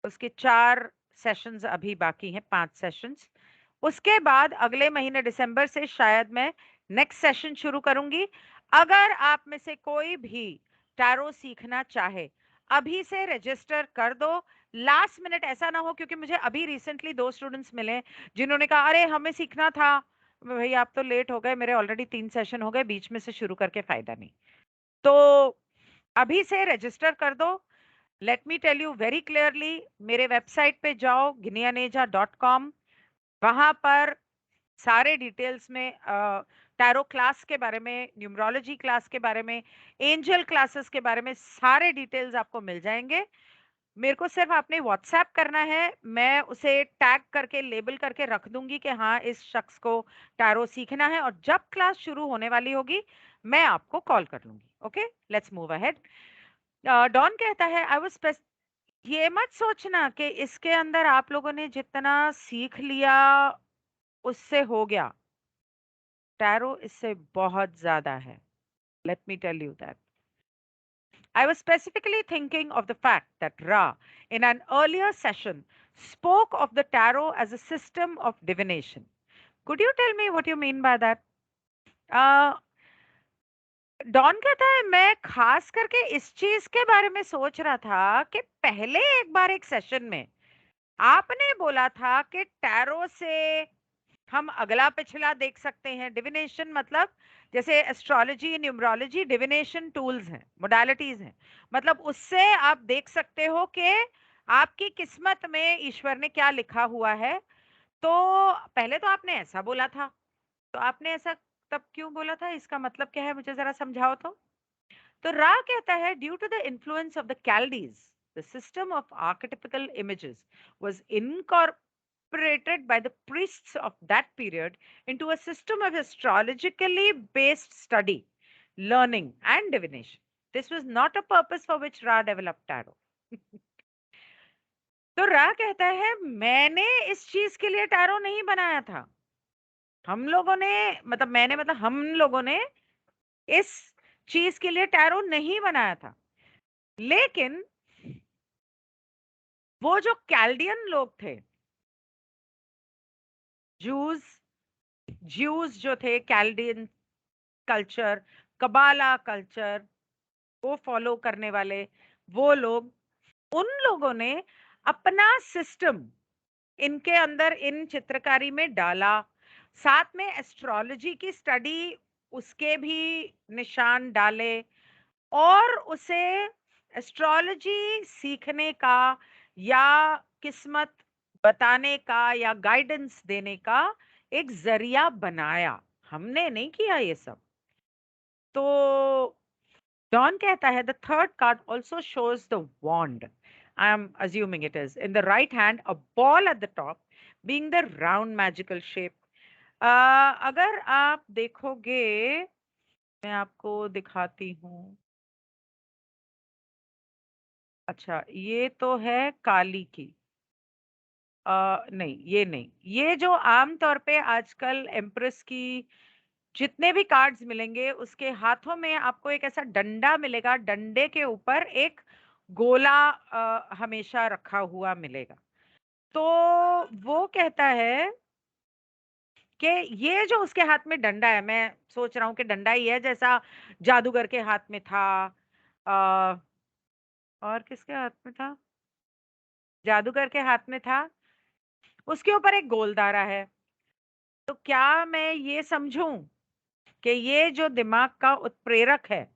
उसके 4 सेशंस अभी बाकी हैं, 5 सेशंस। उसके बाद अगले महीने दिसंबर से शायद मैं नेक्स्ट सेशन शुरू करूंगी। अगर आप में से कोई भी टैरो सीखना चाहे, अभी से रजिस्टर कर दो। लास्ट मिनट ऐसा ना हो, क्योंकि मुझे अभी रिसेंटली 2 स्टूडेंट्स मिले जिन्होंने कहा अरे हमें सीखना था। भाई आप तो लेट हो गए, मेरे ऑलरेडी 3 सेशन हो गए, बीच में से शुरू करके फायदा नहीं। तो अभी से रजिस्टर कर दो। Let me tell you very clearly, मेरे वेबसाइट पे जाओ ginianeja.com। वहां पर सारे डिटेल्स में टैरो क्लास के बारे में, न्यूमरोलॉजी क्लास के बारे में, एंजल क्लासेस के बारे में सारे डिटेल्स आपको मिल जाएंगे। मेरे को सिर्फ आपने व्हाट्सएप करना है, मैं उसे टैग करके लेबल करके रख दूंगी कि हाँ इस शख्स को टैरो सीखना है, और जब क्लास शुरू होने वाली होगी मैं आपको कॉल कर लूंगी। Okay, let's move ahead. Don कहता है आई वाज, ये मत सोचना कि इसके अंदर आप लोगों ने जितना सीख लिया उससे हो गया। टैरो इससे बहुत ज्यादा है। Let me tell you that. I was specifically thinking of the fact that Ra, in an earlier session, spoke of the tarot as a system of divination. Could you tell me what you mean by that? Uh, Don कहता है मैं खास करके इस चीज के बारे में सोच रहा था कि पहले एक बार एक सेशन में आपने बोला था कि टैरो से हम अगला पिछला देख सकते हैं। डिविनेशन मतलब जैसे एस्ट्रोलॉजी, न्यूमरोलॉजी डिविनेशन टूल्स हैं, मोडालिटीज हैं। मतलब उससे आप देख सकते हो कि आपकी किस्मत में ईश्वर ने क्या लिखा हुआ है। तो पहले तो आपने ऐसा बोला था, तो आपने ऐसा तब क्यों बोला था, इसका मतलब क्या है, मुझे जरा समझाओ तो रा कहता है due to the influence of the Chaldees, the system of archetypical images was incorporated by the priests of that period into a system of astrologically based study, learning, and divination. This was not a purpose for which Ra developed tarot. तो Ra कहता है मैंने इस चीज के लिए tarot नहीं बनाया था। हम लोगों ने, मतलब मैंने, मतलब हम लोगों ने इस चीज के लिए टैरो नहीं बनाया था। लेकिन वो जो कैल्डियन लोग थे, जूस ज्यूज जो थे, कैल्डियन कल्चर, कबाला कल्चर वो फॉलो करने वाले वो लोग, उन लोगों ने अपना सिस्टम इनके अंदर इन चित्रकारी में डाला। साथ में एस्ट्रोलॉजी की स्टडी उसके भी निशान डाले, और उसे एस्ट्रोलॉजी सीखने का या किस्मत बताने का या गाइडेंस देने का एक जरिया बनाया। हमने नहीं किया ये सब। तो डॉन कहता है the third card also shows the wand. I am assuming it is in the right hand, a ball at the top being the round magical shape. अगर आप देखोगे, मैं आपको दिखाती हूँ। अच्छा, ये तो है काली की। नहीं, ये नहीं। ये जो आम तौर पे आजकल एम्प्रेस की जितने भी कार्ड्स मिलेंगे, उसके हाथों में आपको एक ऐसा डंडा मिलेगा, डंडे के ऊपर एक गोला हमेशा रखा हुआ मिलेगा। तो वो कहता है कि ये जो उसके हाथ में डंडा है, मैं सोच रहा हूँ कि डंडा ही है जैसा जादूगर के हाथ में था। अ, और किसके हाथ में था? जादूगर के हाथ में था। उसके ऊपर एक गोलदारा है। तो क्या मैं ये समझूं कि ये जो दिमाग का उत्प्रेरक है,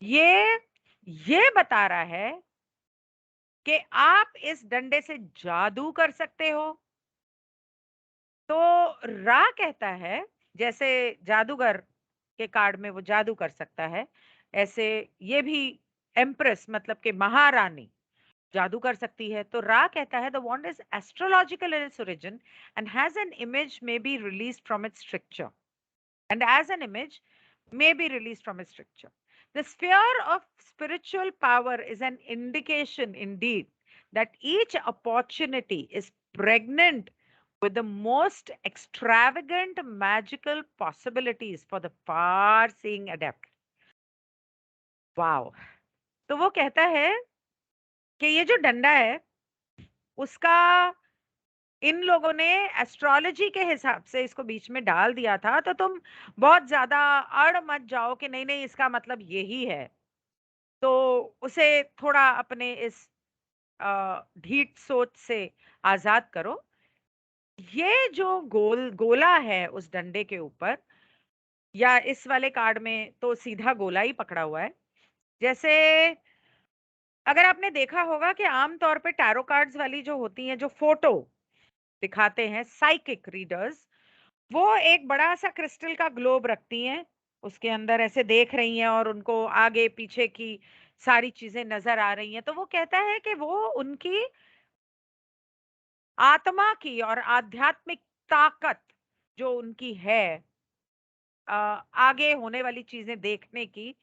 ये ये बता रहा है कि आप इस डंडे से जादू कर सकते हो? तो रा कहता है जैसे जादूगर के कार्ड में वो जादू कर सकता है, ऐसे ये भी एम्प्रेस मतलब कि महारानी जादू कर सकती है। तो रा कहता है the wand is astrological in its origin and has an image may be released from its structure, and as an image may be released from its structure. The sphere of spiritual power is an indication indeed that each opportunity is pregnant with the most extravagant magical possibilities for the far seeing adept. Wow. तो वो कहता है कि ये जो डंडा है उसका इन लोगों ने एस्ट्रोलॉजी के हिसाब से इसको बीच में डाल दिया था, तो तुम बहुत ज्यादा अड़ मत जाओ कि नहीं नहीं इसका मतलब यही है। तो उसे थोड़ा अपने इस ढीठ सोच से आजाद करो। ये जो गोला है उस डंडे के ऊपर, या इस वाले कार्ड में तो सीधा गोला ही पकड़ा हुआ है। जैसे अगर आपने देखा होगा कि आमतौर पे टैरो कार्ड्स वाली जो होती हैं, जो फोटो दिखाते हैं साइकिक रीडर्स, वो एक बड़ा-सा क्रिस्टल का ग्लोब रखती हैं, उसके अंदर ऐसे देख रही हैं और उनको आगे-पीछे की सारी चीज़ें नज़र आ रही हैं। तो वो कहता है कि वो उनकी आत्मा की और आध्यात्मिक ताकत जो उनकी है, आगे होने वाली चीज़ें देखने की,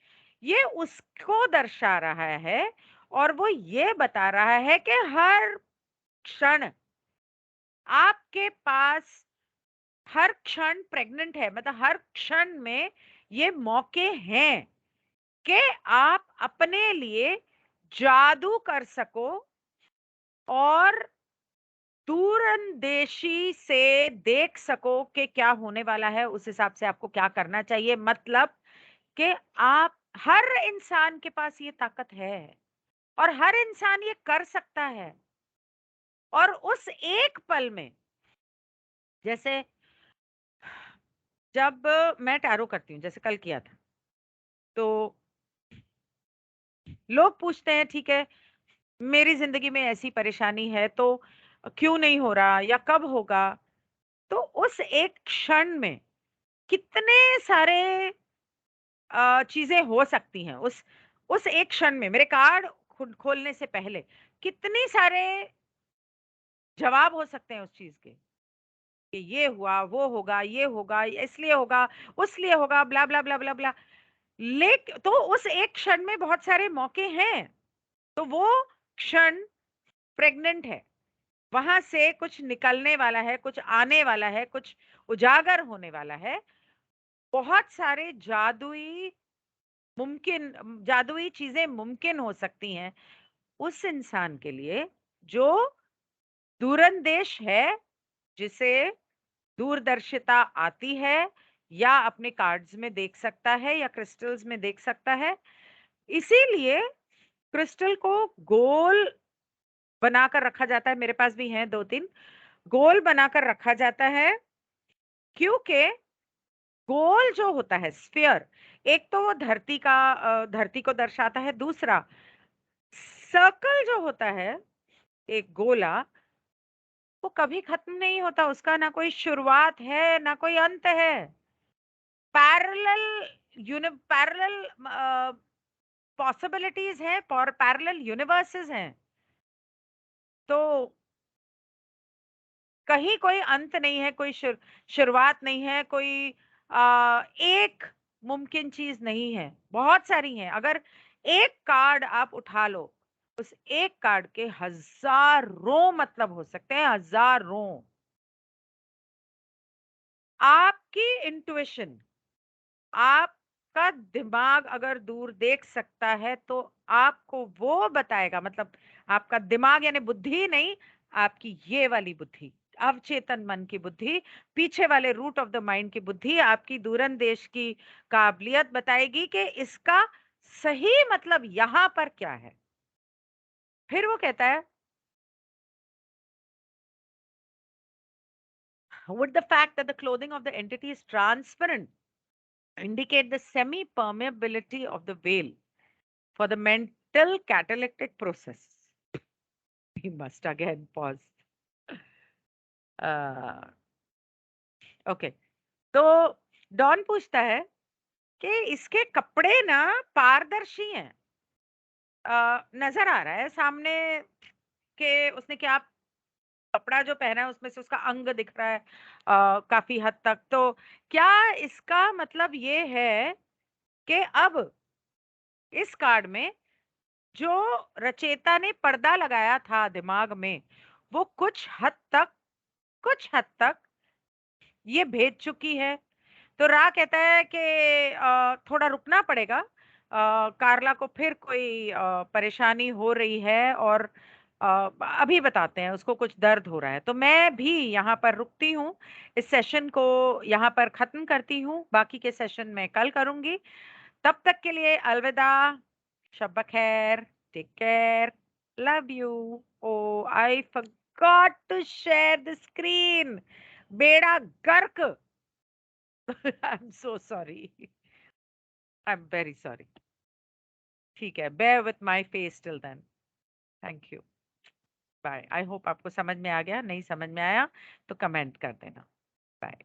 ये उसको दर्शा रहा है। और वो ये बता रहा है कि हर क्षण आपके पास, हर क्षण प्रेग्नेंट है, मतलब हर क्षण में ये मौके हैं कि आप अपने लिए जादू कर सको और दूरंदेशी से देख सको कि क्या होने वाला है, उस हिसाब से आपको क्या करना चाहिए। मतलब कि आप, हर इंसान के पास ये ताकत है और हर इंसान ये कर सकता है। और उस एक पल में, जैसे जब मैं टैरो करती हूँ, जैसे कल किया था, तो लोग पूछते हैं ठीक है, मेरी ज़िंदगी में ऐसी परेशानी है तो क्यों नहीं हो रहा या कब होगा? तो उस एक क्षण में कितने सारे चीज़ें हो सकती हैं। उस एक क्षण में मेरे कार्ड खुद खोलने से पहले कितने सारे जवाब हो सकते हैं उस चीज़ के, कि ये हुआ, वो होगा, ये होगा, इसलिए होगा, उसलिए होगा, ब्ला, ब्ला, ब्ला, ब्ला, ब्ला। तो उस एक क्षण में बहुत सारे मौके हैं। तो वो क्षण प्रेग्नेंट है। वहाँ से कुछ निकलने वाला है, कुछ आने वाला है, कुछ उजागर होने वाला है। बहुत सारे जादुई चीज़ें मुमकिन हो सकती हैं उस इंसान के लिए जो दूरंदेश है, जिसे दूरदर्शिता आती है या अपने कार्ड्स में देख सकता है या क्रिस्टल्स में देख सकता है। इसीलिए क्रिस्टल को गोल बनाकर रखा जाता है। मेरे पास भी हैं 2-3 गोल बनाकर रखा जाता है, क्योंकि गोल जो होता है स्फीयर, एक तो वो धरती को दर्शाता है, दूसरा सर्कल जो होता है एक गोला, वो कभी खत्म नहीं होता, उसका ना कोई शुरुआत है ना कोई अंत है। पैरेलल पॉसिबिलिटीज हैं, पैरेलल यूनिवर्सेस हैं, तो कहीं कोई अंत नहीं है, कोई शुरुआत नहीं है, कोई एक मुमकिन चीज नहीं है, बहुत सारी हैं। अगर एक कार्ड आप उठा लो, उस एक कार्ड के हजारों मतलब हो सकते हैं, हजारों। आपकी इंट्यूशन, आपका दिमाग अगर दूर देख सकता है तो आपको वो बताएगा, मतलब आपका दिमाग यानी बुद्धि नहीं, आपकी ये वाली बुद्धि, अवचेतन मन की बुद्धि, पीछे वाले रूट ऑफ द माइंड की बुद्धि आपकी दूरंदेश की काबिलियत बताएगी कि इसका सही मतलब यहां पर क्या है। फिर वो कहता है, would the fact that the clothing of the entity is transparent indicate the semi permeability of the veil for the mental catalytic process? We must again pause. Okay, तो डॉन पूछता है कि इसके कपड़े ना पारदर्शी हैं, नजर आ रहा है सामने के उसने क्या कपड़ा जो पहना है उसमें से उसका अंग दिख रहा है काफी हद तक। तो क्या इसका मतलब ये है कि अब इस कार्ड में जो रचेता ने पर्दा लगाया था दिमाग में, वो कुछ हद तक ये भेज चुकी है। तो रा कहता है कि थोड़ा रुकना पड़ेगा, कार्ला को फिर कोई परेशानी हो रही है, और अभी बताते हैं, उसको कुछ दर्द हो रहा है। तो मैं भी यहाँ पर रुकती हूँ, इस सेशन को यहाँ पर खत्म करती हूँ, बाकी के सेशन मैं कल करूंगी। तब तक के लिए अलविदा, शब खैर, take care, love you. Oh I forgot to share the screen, बेड़ा गर्क। I'm so sorry. I'm very sorry. ठीक है, bear with my face till then. Thank you. Bye. I hope आपको समझ में आ गया, नहीं समझ में आया तो कमेंट कर देना। Bye.